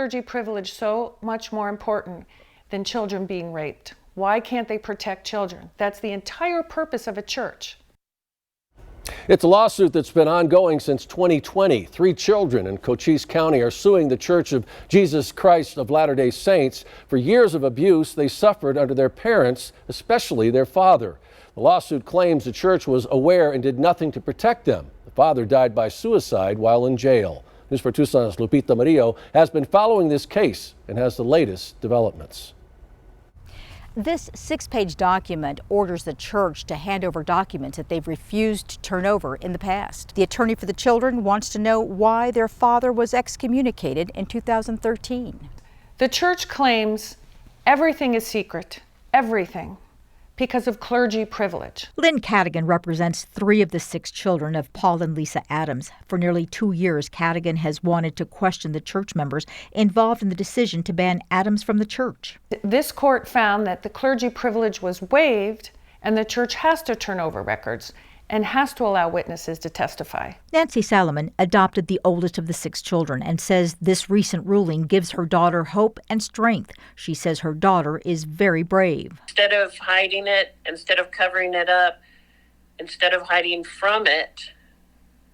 Clergy privilege so much more important than children being raped? Why can't they protect children? That's the entire purpose of a church. It's a lawsuit that's been ongoing since 2020. 3 children in Cochise County are suing the Church of Jesus Christ of Latter-day Saints for years of abuse they suffered under their parents, especially their father. The lawsuit claims the church was aware and did nothing to protect them. The father died by suicide while in jail. News for Tucson's Lupita Murillo has been following this case and has the latest developments. This 6-page document orders the church to hand over documents that they've refused to turn over in the past. The attorney for the children wants to know why their father was excommunicated in 2013. The church claims everything is secret, everything, because of clergy privilege. Lynn Cadigan represents 3 of the 6 children of Paul and Lisa Adams. For nearly 2 years, Cadigan has wanted to question the church members involved in the decision to ban Adams from the church. This court found that the clergy privilege was waived and the church has to turn over records and has to allow witnesses to testify. Nancy Salomon adopted the oldest of the 6 children and says this recent ruling gives her daughter hope and strength. She says her daughter is very brave. Instead of hiding it, instead of covering it up, instead of hiding from it,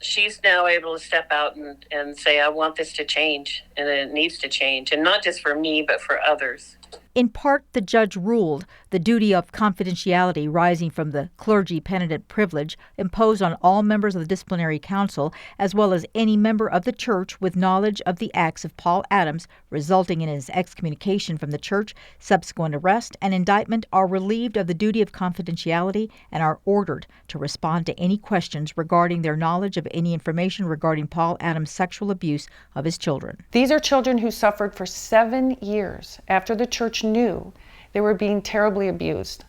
she's now able to step out and say, I want this to change, and it needs to change, and not just for me, but for others. In part, the judge ruled the duty of confidentiality rising from the clergy penitent privilege imposed on all members of the disciplinary council, as well as any member of the church with knowledge of the acts of Paul Adams, resulting in his excommunication from the church, subsequent arrest, and indictment, are relieved of the duty of confidentiality and are ordered to respond to any questions regarding their knowledge of any information regarding Paul Adams' sexual abuse of his children. These are children who suffered for 7 years after the church knew they were being terribly abused.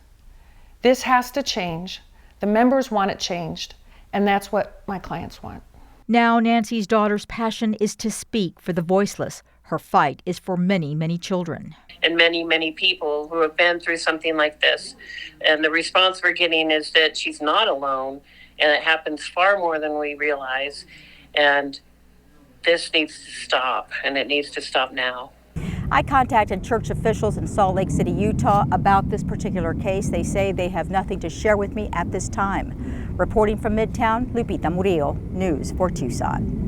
This has to change. The members want it changed, and that's what my clients want. Now Nancy's daughter's passion is to speak for the voiceless. Her fight is for many, many children. And many, many people who have been through something like this. And the response we're getting is that she's not alone, and it happens far more than we realize. And this needs to stop, and it needs to stop now. I contacted church officials in Salt Lake City, Utah about this particular case. They say they have nothing to share with me at this time. Reporting from Midtown, Lupita Murillo, News for Tucson.